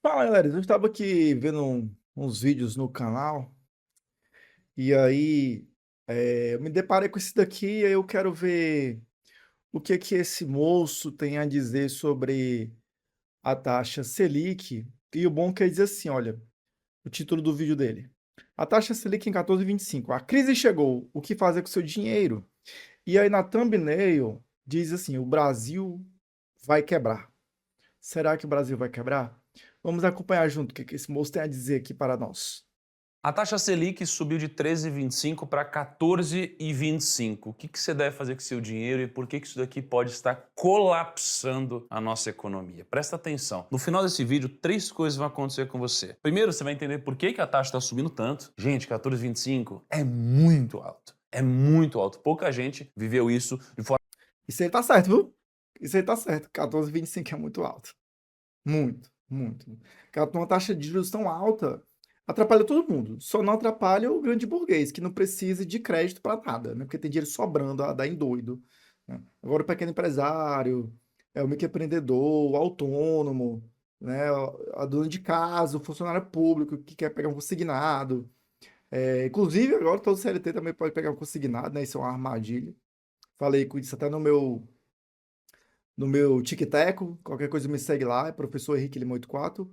Fala, galera. Eu estava aqui vendo uns vídeos no canal e aí eu me deparei com esse daqui e aí eu quero ver o que que esse moço tem a dizer sobre a taxa Selic. E o bom que ele diz assim, olha, o título do vídeo dele. A taxa Selic em 14,25. A crise chegou. O que fazer com seu dinheiro? E aí na thumbnail diz assim, o Brasil vai quebrar. Será que o Brasil vai quebrar? Vamos acompanhar junto o que esse moço tem a dizer aqui para nós. A taxa Selic subiu de 13,25 para 14,25. O que você deve fazer com seu dinheiro e por que isso daqui pode estar colapsando a nossa economia? Presta atenção. No final desse vídeo, 3 coisas vão acontecer com você. Primeiro, você vai entender por que a taxa está subindo tanto. Gente, 14,25 é muito alto. É muito alto. Pouca gente viveu isso de forma Isso aí tá certo, viu? Isso aí tá certo. 14,25 é muito alto. Muito, muito. Uma taxa de juros tão alta atrapalha todo mundo. Só não atrapalha o grande burguês, que não precisa de crédito para nada, né? Porque tem dinheiro sobrando a dar em doido, né? Agora o pequeno empresário, o microempreendedor, o autônomo, né? A dona de casa, o funcionário público que quer pegar um consignado. Inclusive, agora todo CLT também pode pegar um consignado, né? Isso é uma armadilha. Falei com isso até no meu TikTok, qualquer coisa me segue lá, é professor Henrique Lima 84.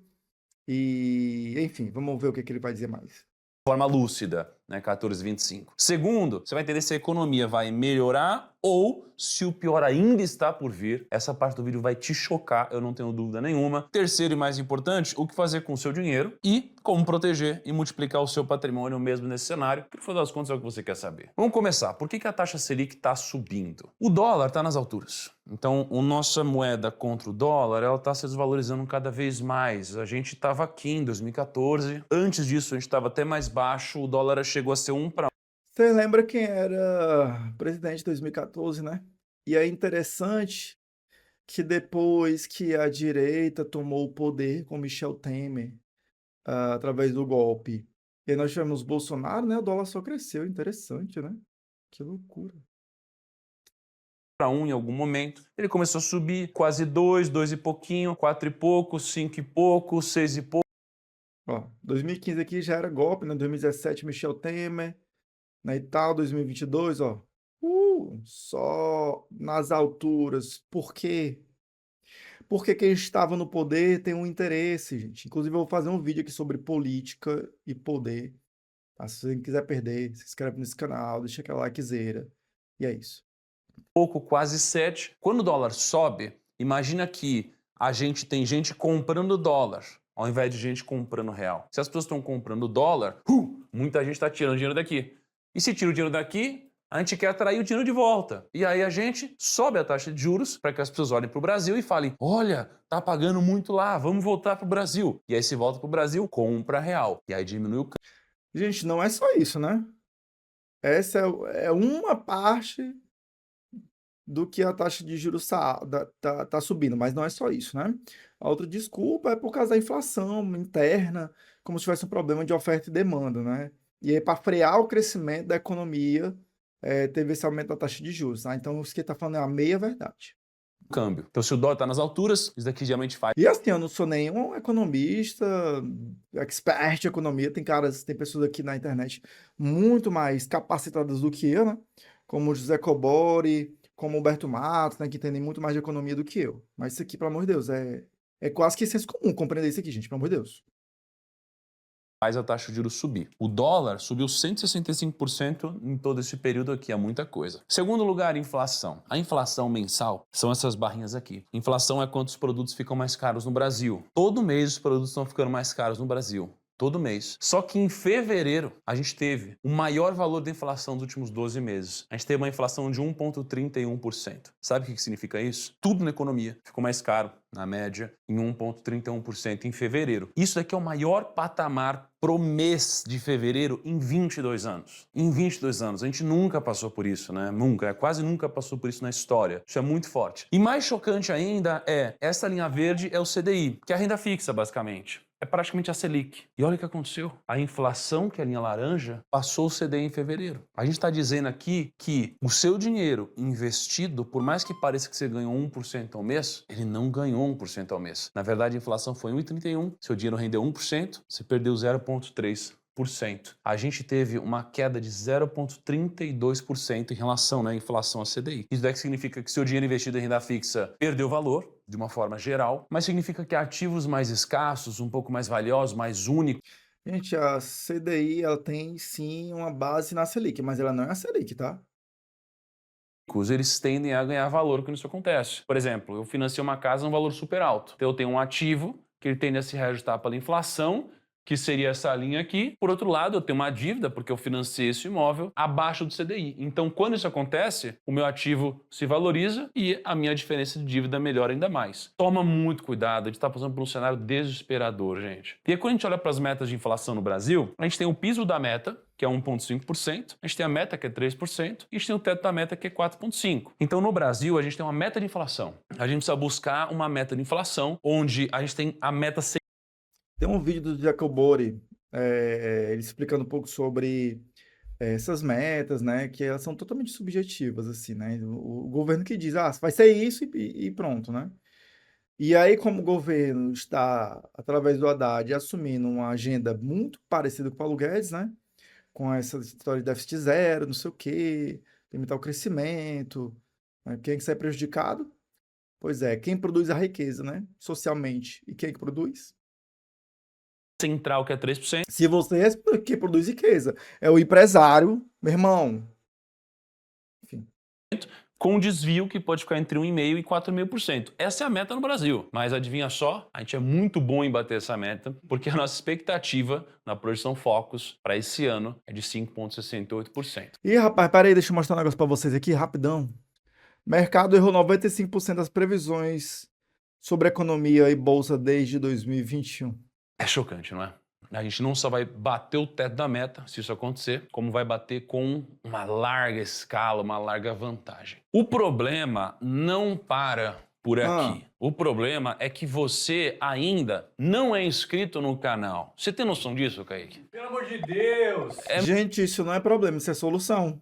E, enfim, vamos ver o que que ele vai dizer mais. forma lúcida, né, 14,25. Segundo, você vai entender se a economia vai melhorar ou se o pior ainda está por vir. Essa parte do vídeo vai te chocar, eu não tenho dúvida nenhuma. Terceiro e mais importante, o que fazer com o seu dinheiro e como proteger e multiplicar o seu patrimônio mesmo nesse cenário, que no final das contas é o que você quer saber. Vamos começar. Por que a taxa Selic está subindo? O dólar está nas alturas. Então, a nossa moeda contra o dólar, ela está se desvalorizando cada vez mais. A gente estava aqui em 2014. Antes disso, a gente estava até mais baixo. O dólar chegou a ser 1 para Você lembra quem era presidente de 2014, né? E é interessante que depois que a direita tomou o poder com Michel Temer, através do golpe, e nós tivemos Bolsonaro, né? O dólar só cresceu. Interessante, né? Que loucura. 1 em algum momento. Ele começou a subir quase 2, 2 e pouquinho, 4 e pouco, 5 e pouco, 6 e pouco. Ó, 2015 aqui já era golpe, né? 2017, Michel Temer, né, e tal, 2022, ó. Só nas alturas. Por quê? Porque quem estava no poder tem um interesse, gente. Inclusive, eu vou fazer um vídeo aqui sobre política e poder. Tá? Se você quiser perder, se inscreve nesse canal, deixa aquela likezeira. E é isso. Pouco, quase 7. Quando o dólar sobe, imagina que a gente tem gente comprando dólar, ao invés de gente comprando real. Se as pessoas estão comprando dólar, muita gente está tirando dinheiro daqui. E se tira o dinheiro daqui, a gente quer atrair o dinheiro de volta. E aí a gente sobe a taxa de juros para que as pessoas olhem para o Brasil e falem: olha, tá pagando muito lá, vamos voltar para o Brasil. E aí se volta para o Brasil, compra real. E aí diminui o Gente, não é só isso, né? Essa é uma parte do que a taxa de juros tá subindo, mas não é só isso, né? A outra desculpa é por causa da inflação interna, como se tivesse um problema de oferta e demanda, né? E aí, para frear o crescimento da economia, teve esse aumento da taxa de juros, tá? Então, isso que ele tá falando é a meia verdade. câmbio. Então se o dólar está nas alturas, isso daqui geralmente faz E assim, eu não sou nenhum economista, expert em economia, tem pessoas aqui na internet muito mais capacitadas do que eu, né? Como o José Cobori, como o Humberto Matos, né? Que entendem muito mais de economia do que eu. Mas isso aqui, pelo amor de Deus, é quase que senso comum compreender isso aqui, gente, pelo amor de Deus. a taxa de juros subir. O dólar subiu 165% em todo esse período aqui, é muita coisa. Segundo lugar, inflação. A inflação mensal são essas barrinhas aqui. Inflação é quantos produtos ficam mais caros no Brasil. Todo mês os produtos estão ficando mais caros no Brasil. Todo mês. Só que em fevereiro a gente teve o maior valor da inflação dos últimos 12 meses. A gente teve uma inflação de 1,31%. Sabe o que significa isso? Tudo na economia ficou mais caro, na média, em 1,31% em fevereiro. Isso daqui é o maior patamar pro mês de fevereiro em 22 anos. Em 22 anos. A gente nunca passou por isso, né? Nunca. Quase nunca passou por isso na história. Isso é muito forte. E mais chocante ainda essa linha verde é o CDI, que é a renda fixa, basicamente. é praticamente a Selic. E olha o que aconteceu. A inflação, que é a linha laranja, passou o CDI em fevereiro. A gente está dizendo aqui que o seu dinheiro investido, por mais que pareça que você ganhou 1% ao mês, ele não ganhou 1% ao mês. Na verdade, a inflação foi 1,31, seu dinheiro rendeu 1%, você perdeu 0,3%. A gente teve uma queda de 0,32% em relação à inflação a CDI. Isso daqui significa que seu dinheiro investido em renda fixa perdeu valor, de uma forma geral, mas significa que ativos mais escassos, um pouco mais valiosos, mais únicos, Gente, a CDI, ela tem sim uma base na Selic, mas ela não é a Selic, tá? eles tendem a ganhar valor quando isso acontece. Por exemplo, eu financei uma casa num valor super alto. Então eu tenho um ativo que ele tende a se reajustar pela inflação, que seria essa linha aqui. Por outro lado, eu tenho uma dívida, porque eu financei esse imóvel, abaixo do CDI. Então, quando isso acontece, o meu ativo se valoriza e a minha diferença de dívida melhora ainda mais. Toma muito cuidado, a gente está passando por um cenário desesperador, gente. E aí, quando a gente olha para as metas de inflação no Brasil, a gente tem o piso da meta, que é 1,5%, a gente tem a meta, que é 3%, e a gente tem o teto da meta, que é 4,5%. Então, no Brasil, a gente tem uma meta de inflação. A gente precisa buscar uma meta de inflação, onde a gente tem a meta. Tem um vídeo do Jacobori, ele explicando um pouco sobre essas metas, né, que elas são totalmente subjetivas, assim, né? O governo que diz, vai ser isso e pronto, né? E aí, como o governo está, através do Haddad, assumindo uma agenda muito parecida com o Paulo Guedes, né? Com essa história de déficit zero, não sei o quê, limitar o crescimento, né? Quem é que sai prejudicado? Pois é, quem produz a riqueza, né? Socialmente. E quem é que produz? Central, que é 3%. Se você é quem produz riqueza, é o empresário, meu irmão. Enfim. Com um desvio que pode ficar entre 1,5% e 4,5%. Essa é a meta no Brasil. Mas adivinha só? A gente é muito bom em bater essa meta, porque a nossa expectativa na projeção Focus para esse ano é de 5,68%. Ih, rapaz, peraí, deixa eu mostrar um negócio para vocês aqui, rapidão. Mercado errou 95% das previsões sobre economia e bolsa desde 2021. É chocante, não é? A gente não só vai bater o teto da meta, se isso acontecer, como vai bater com uma larga escala, uma larga vantagem. O problema não para por aqui. O problema é que você ainda não é inscrito no canal. Você tem noção disso, Kaique? Pelo amor de Deus! Gente, isso não é problema, isso é solução.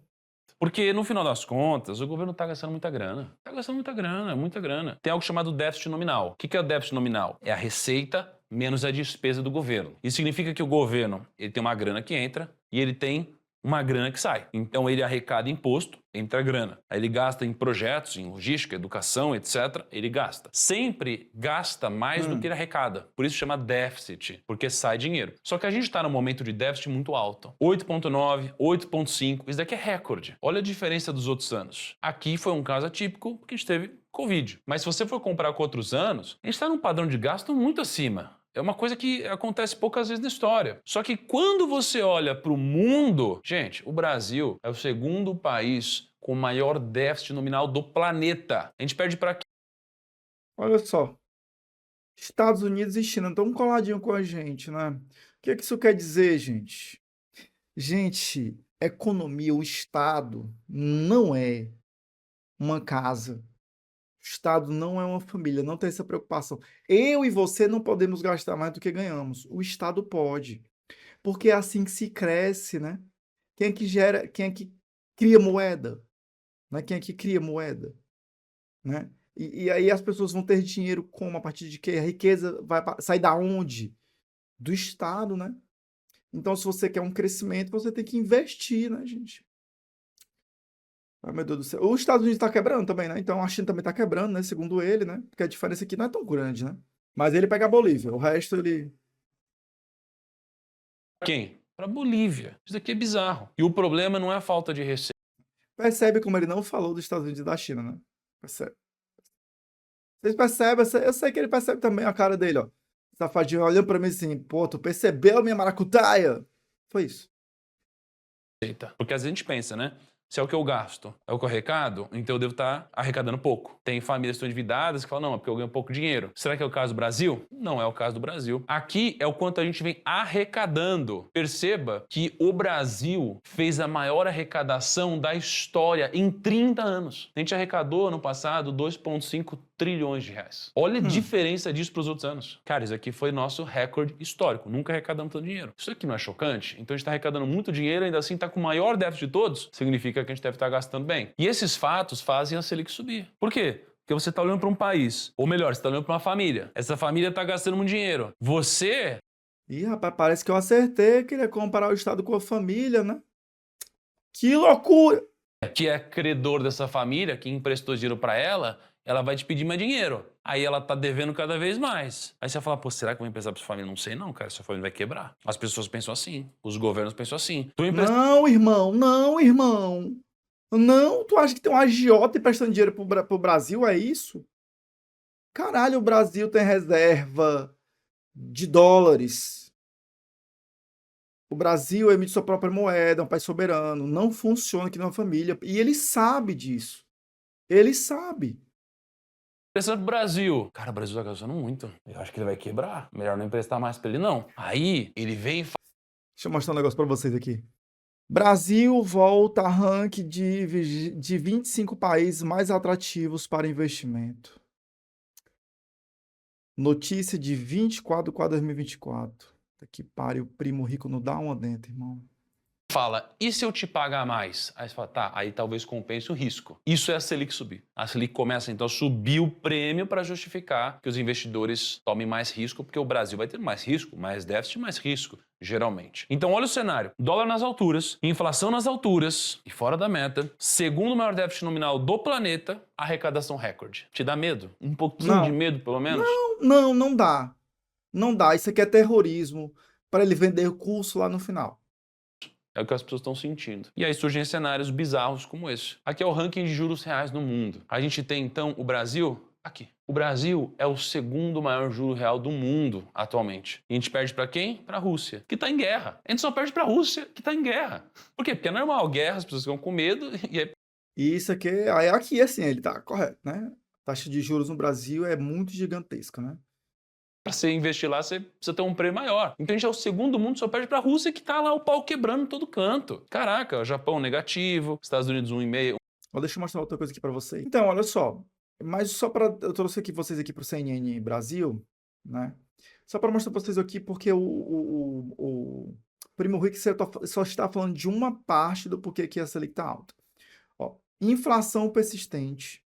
Porque, no final das contas, o governo está gastando muita grana. Está gastando muita grana, muita grana. Tem algo chamado déficit nominal. O que é o déficit nominal? É a receita menos a despesa do governo. Isso significa que o governo ele tem uma grana que entra e ele tem uma grana que sai. Então ele arrecada imposto, entra grana. Aí ele gasta em projetos, em logística, educação, etc. Ele gasta. Sempre gasta mais do que ele arrecada. Por isso chama déficit, porque sai dinheiro. Só que a gente está num momento de déficit muito alto. 8,9, 8,5. Isso daqui é recorde. Olha a diferença dos outros anos. Aqui foi um caso atípico, porque a gente teve Covid. Mas se você for comparar com outros anos, a gente está num padrão de gasto muito acima. É uma coisa que acontece poucas vezes na história. Só que quando você olha para o mundo, gente, o Brasil é o segundo país com o maior déficit nominal do planeta. A gente perde para quê? Olha só. Estados Unidos e China estão coladinho com a gente, né? O que isso quer dizer, gente? Gente, economia, o Estado não é uma casa. O Estado não é uma família, não tem essa preocupação. Eu e você não podemos gastar mais do que ganhamos. O Estado pode. Porque é assim que se cresce, né? Quem é que gera, quem é que cria moeda? Né? Quem é que cria moeda? Né? E aí as pessoas vão ter dinheiro como? A partir de quê? A riqueza vai sair da onde? Do Estado, né? Então, se você quer um crescimento, você tem que investir, né, gente? Ai, meu Deus do céu. Os Estados Unidos está quebrando também, né? Então a China também está quebrando, né? Segundo ele, né? Porque a diferença aqui não é tão grande, né? Mas ele pega a Bolívia, o resto ele. Quem? Para Bolívia. Isso daqui é bizarro. E o problema não é a falta de receita. Percebe como ele não falou dos Estados Unidos e da China, né? Percebe. Vocês percebem? Eu sei que ele percebe também a cara dele, ó. Safadinho olhando pra mim assim, pô, tu percebeu a minha maracutaia? Foi isso. Porque às vezes a gente pensa, né? Se é o que eu gasto, é o que eu arrecado, então eu devo estar arrecadando pouco. Tem famílias que estão endividadas que falam, não, é porque eu ganho pouco dinheiro. Será que é o caso do Brasil? Não é o caso do Brasil. Aqui é o quanto a gente vem arrecadando. Perceba que o Brasil fez a maior arrecadação da história em 30 anos. A gente arrecadou no passado 2,5 trilhões de reais. Olha a Hum. diferença disso para os outros anos. Cara, isso aqui foi nosso recorde histórico. Nunca arrecadamos tanto dinheiro. Isso aqui não é chocante? Então a gente está arrecadando muito dinheiro e ainda assim está com o maior déficit de todos? Significa que a gente deve estar gastando bem. E esses fatos fazem a Selic subir. Por quê? Porque você está olhando para um país, ou melhor, você está olhando para uma família. Essa família está gastando muito dinheiro. Você Ih, rapaz, parece que eu acertei. Queria comparar o Estado com a família, né? Que loucura! que é credor dessa família, que emprestou dinheiro para ela vai te pedir mais dinheiro. Aí ela tá devendo cada vez mais. Aí você vai falar, pô, será que eu vou emprestar pra sua família? Não sei não, cara, sua família vai quebrar. As pessoas pensam assim, os governos pensam assim. Tu empresta... Não, irmão, não, irmão. Não, tu acha que tem um agiota emprestando dinheiro pro Brasil? É isso? Caralho, o Brasil tem reserva de dólares. O Brasil emite sua própria moeda, é um país soberano. Não funciona aqui numa família. E ele sabe disso. Ele sabe. Emprestando pro Brasil. Cara, o Brasil tá gastando muito. Eu acho que ele vai quebrar. Melhor não emprestar mais pra ele, não. Aí, ele vem e fala... Deixa eu mostrar um negócio pra vocês aqui. Brasil volta a ranking de 25 países mais atrativos para investimento. Notícia de 24 de 2024. Que pariu, o primo rico não dá uma dentro, irmão. e se eu te pagar mais? Aí você fala, tá, aí talvez compense o risco. Isso é a Selic subir. A Selic começa então a subir o prêmio para justificar que os investidores tomem mais risco, porque o Brasil vai ter mais risco, mais déficit, mais risco, geralmente. Então olha o cenário, dólar nas alturas, inflação nas alturas e fora da meta, segundo maior déficit nominal do planeta, arrecadação recorde. Te dá medo? Um pouquinho de Não, medo, pelo menos? não dá. Não dá. Isso aqui é terrorismo para ele vender o curso lá no final. É o que as pessoas estão sentindo. E aí surgem cenários bizarros como esse. Aqui é o ranking de juros reais no mundo. A gente tem, então, o Brasil aqui. O Brasil é o segundo maior juro real do mundo atualmente. E a gente perde para quem? Para a Rússia, que está em guerra. A gente só perde para a Rússia, que está em guerra. Por quê? Porque é normal, guerra, as pessoas ficam com medo e aí... E isso aqui, aí aqui assim, ele tá correto, né? A taxa de juros no Brasil é muito gigantesca, né? Para você investir lá, você precisa ter um prêmio maior. Então a gente é o segundo mundo, só perde para a Rússia, que tá lá o pau quebrando em todo canto. Caraca, o Japão negativo, Estados Unidos 1,5. Deixa eu mostrar outra coisa aqui para você. Então, olha só. Mas só para eu trouxe aqui vocês aqui para o CNN Brasil, né? Só para mostrar para vocês aqui, porque o Primo Rico só está falando de uma parte do porquê que a Selic está alta. Ó, inflação persistente,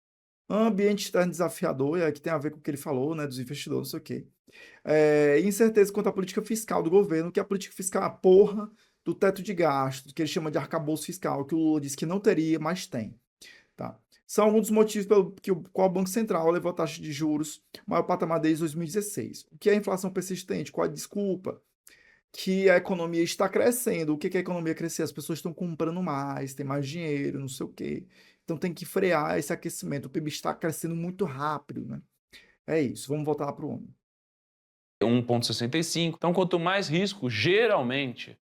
ambiente externo desafiador, e aqui tem a ver com o que ele falou, né, dos investidores, não sei o quê. Incerteza quanto à política fiscal do governo, que a política fiscal é a porra do teto de gastos, que ele chama de arcabouço fiscal, que o Lula disse que não teria, mas tem. Tá? São alguns dos motivos pelo qual o Banco Central levou a taxa de juros maior patamar desde 2016. O que é a inflação persistente? Qual a desculpa? Que a economia está crescendo. O que é a economia crescer? As pessoas estão comprando mais, tem mais dinheiro, não sei o quê. Então tem que frear esse aquecimento. O PIB está crescendo muito rápido, né? É isso. Vamos voltar lá para o homem. 1,65. Então, quanto mais risco, geralmente,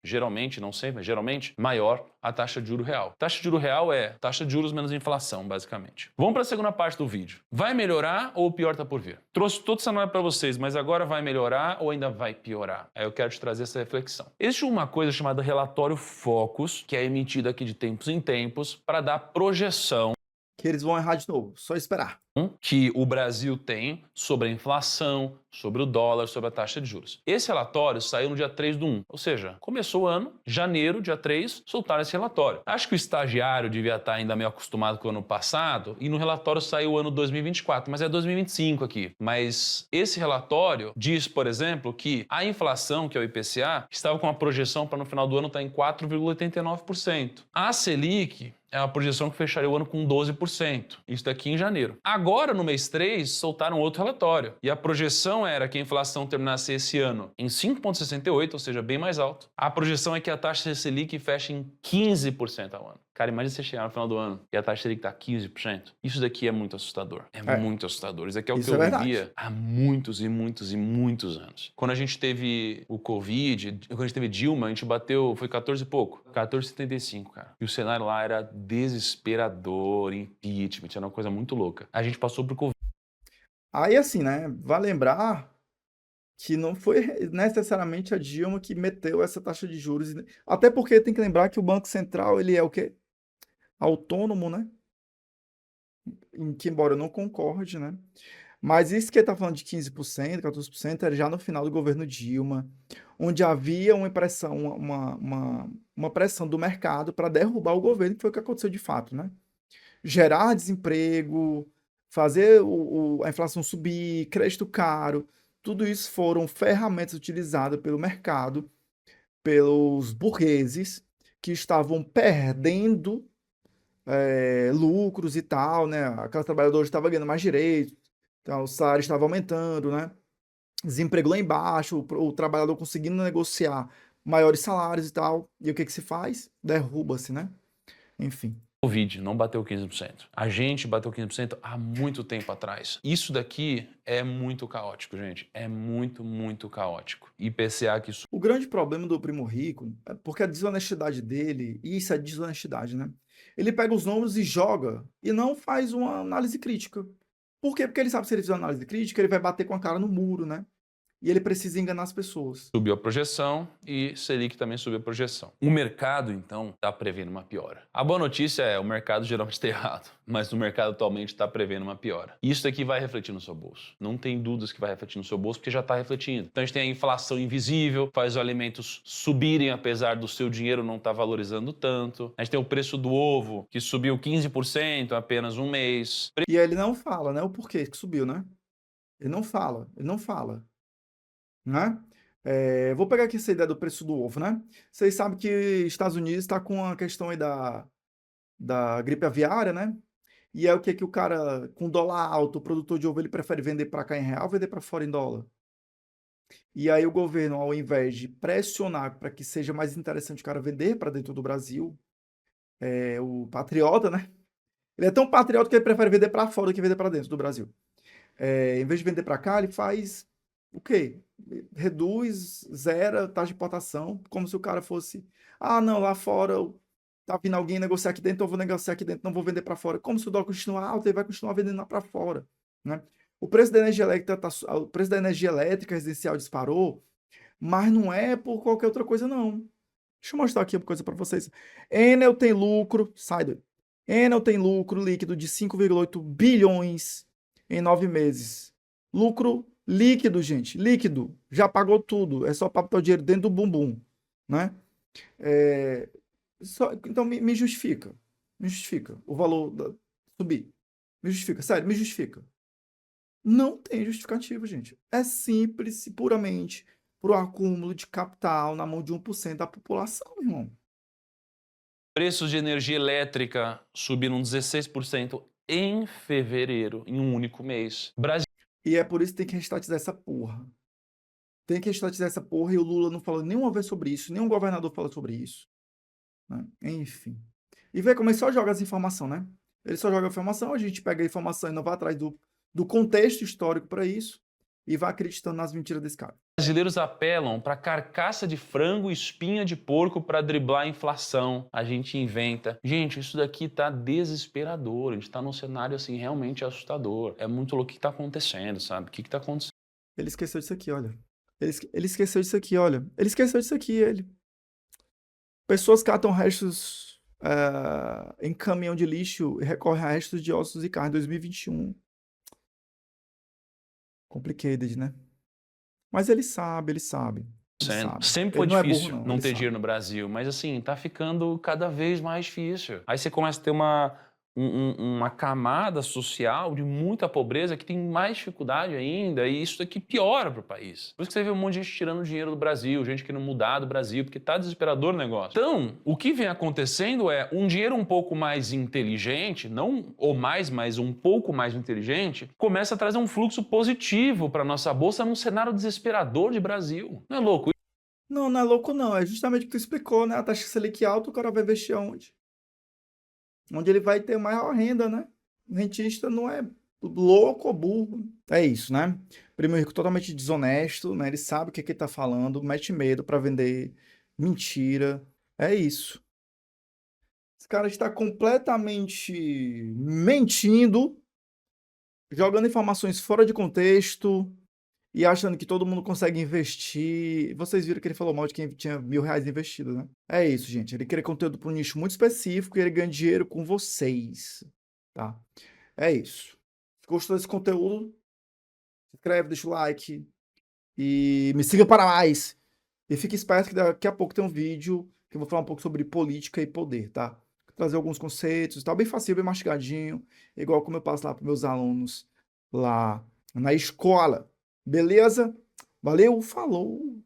não sempre, mas geralmente, maior a taxa de juro real. Taxa de juro real é taxa de juros menos inflação, basicamente. Vamos para a segunda parte do vídeo. Vai melhorar ou o pior está por vir? Trouxe todo esse cenário para vocês, mas agora vai melhorar ou ainda vai piorar? Aí eu quero te trazer essa reflexão. Existe uma coisa chamada relatório Focus, que é emitido aqui de tempos em tempos para dar projeção Que eles vão errar de novo. Só esperar. Que o Brasil tem sobre a inflação, sobre o dólar, sobre a taxa de juros. Esse relatório saiu no dia 3/1, ou seja, começou o ano, janeiro, dia 3, soltaram esse relatório. Acho que o estagiário devia estar ainda meio acostumado com o ano passado, e no relatório saiu o ano 2024, mas é 2025 aqui. Mas esse relatório diz, por exemplo, que a inflação, que é o IPCA, estava com uma projeção para no final do ano estar em 4,89%. A Selic é uma projeção que fecharia o ano com 12%. Isso daqui em janeiro. Agora, no mês 3, soltaram outro relatório. E a projeção era que a inflação terminasse esse ano em 5,68, ou seja, bem mais alto. A projeção é que a taxa Selic feche em 15% ao ano. Cara, imagina você chegar no final do ano e a taxa Selic tá 15%. Isso daqui é muito assustador. É muito assustador. Isso aqui é o que eu vivia há muitos e muitos e muitos anos. Quando a gente teve o Covid, quando a gente teve Dilma, a gente bateu, foi 14 e pouco. 14,75, cara. E o cenário lá era desesperador, impeachment, era uma coisa muito louca. A gente passou pro Covid. Aí, assim, né? Vai lembrar que não foi necessariamente a Dilma que meteu essa taxa de juros. Até porque tem que lembrar que o Banco Central, ele é o quê? Autônomo, né? em que embora eu não concorde, né? Mas isso que ele está falando de 15%, 14%, era já no final do governo Dilma, onde havia uma pressão, uma pressão do mercado para derrubar o governo, que foi o que aconteceu de fato, né? Gerar desemprego, fazer a inflação subir, crédito caro, tudo isso foram ferramentas utilizadas pelo mercado, pelos burgueses, que estavam perdendo lucros e tal, né? Aquela trabalhadora estava ganhando mais direitos, então o salário estava aumentando, né? Desemprego lá embaixo, o trabalhador conseguindo negociar maiores salários e tal. E o que que se faz? Derruba-se, né? Enfim. Covid não bateu 15%. A gente bateu 15% há muito tempo atrás. Isso daqui é muito caótico, gente. É muito, muito caótico. IPCA que O grande problema do Primo Rico é porque a desonestidade dele, e isso é desonestidade, né? Ele pega os números e joga e não faz uma análise crítica. Por quê? Porque ele sabe que se ele fizer uma análise crítica, ele vai bater com a cara no muro, né? E ele precisa enganar as pessoas. subiu a projeção e Selic também subiu a projeção. O mercado, então, está prevendo uma piora. A boa notícia é o mercado geralmente está errado, mas o mercado atualmente está prevendo uma piora. Isso aqui vai refletir no seu bolso. Não tem dúvidas que vai refletir no seu bolso, porque já está refletindo. Então a gente tem a inflação invisível, faz os alimentos subirem apesar do seu dinheiro não estar valorizando tanto. A gente tem o preço do ovo, que subiu 15% em apenas um mês. E aí ele não fala, né? O porquê que subiu, né? Ele não fala, né? Vou pegar aqui essa ideia do preço do ovo, né? Vocês sabem que Estados Unidos está com a questão aí da gripe aviária, né? E é o que que o cara, com dólar alto, o produtor de ovo, ele prefere vender para cá em real ou vender para fora em dólar? E aí o governo, ao invés de pressionar para que seja mais interessante o cara vender para dentro do Brasil, o patriota, né? Ele é tão patriota que ele prefere vender para fora do que vender para dentro do Brasil. Em vez de vender para cá, ele faz o quê? Reduz, zera a taxa de importação, como se o cara fosse, ah, não, lá fora tá vindo alguém negociar aqui dentro, então eu vou negociar aqui dentro, não vou vender para fora. Como se o dólar continuar alto, ele vai continuar vendendo lá para fora, né? O preço da energia elétrica o preço da energia elétrica residencial disparou, mas não é por qualquer outra coisa não. Deixa eu mostrar aqui uma coisa para vocês. Enel tem lucro, sai daí. Enel tem lucro líquido de 5,8 bilhões em 9 meses. Lucro líquido, gente, líquido. Já pagou tudo, é só para botar o dinheiro dentro do bumbum, né? É, então me justifica, o valor subir. Me justifica, sério, me justifica. Não tem justificativo, gente. É simples e puramente por um acúmulo de capital na mão de 1% da população, irmão. Preços de energia elétrica subiram 16% em fevereiro, em um único mês. Brasil E é por isso que tem que restatizar essa porra. Tem que restatizar essa porra e o Lula não falou nenhuma vez sobre isso, nenhum governador falou sobre isso, né? Enfim. E vê como ele só joga as informações, né? Ele só joga a informação, a gente pega a informação e não vai atrás do contexto histórico para isso e vai acreditando nas mentiras desse cara. Brasileiros apelam para carcaça de frango e espinha de porco para driblar a inflação. A gente inventa. Gente, isso daqui tá desesperador. A gente tá num cenário assim realmente assustador. É muito louco o que tá acontecendo, sabe? O que tá acontecendo? Ele esqueceu disso aqui, olha. Ele esqueceu disso aqui, olha. Ele esqueceu disso aqui, ele. Pessoas catam restos em caminhão de lixo e recorrem a restos de ossos e carne em 2021. Complicated, né? Mas ele sabe, ele sabe. Ele sabe. Sempre Ele foi não é burro, difícil não, não ele ter sabe. dinheiro no Brasil, mas assim, tá ficando cada vez mais difícil. Aí você começa a ter uma camada social de muita pobreza que tem mais dificuldade ainda, e isso daqui piora pro país. Por isso que você vê um monte de gente tirando dinheiro do Brasil, gente querendo mudar do Brasil, porque tá desesperador o negócio. Então, o que vem acontecendo é um dinheiro um pouco mais inteligente, não ou mais, mas um pouco mais inteligente, começa a trazer um fluxo positivo para nossa bolsa num cenário desesperador de Brasil. Não é louco? Não, não é louco, não. É justamente o que tu explicou, né? A taxa Selic alta, o cara vai investir aonde? Onde ele vai ter maior renda, né? O rentista não é louco ou burro. É isso, né? Primo rico totalmente desonesto, né? Ele sabe o que, que ele tá falando, mete medo para vender mentira. É isso. Esse cara está completamente mentindo, jogando informações fora de contexto e achando que todo mundo consegue investir. Vocês viram que ele falou mal de quem tinha R$ 1.000 investido, né? É isso, gente. Ele queria conteúdo para um nicho muito específico e ele ganha dinheiro com vocês, tá? É isso. Se gostou desse conteúdo, se inscreve, deixa o like e me siga para mais. E fique esperto que daqui a pouco tem um vídeo que eu vou falar um pouco sobre política e poder, tá? Trazer alguns conceitos, tá bem facinho, bem mastigadinho, igual como eu passo lá para meus alunos lá na escola. Beleza? Valeu, falou!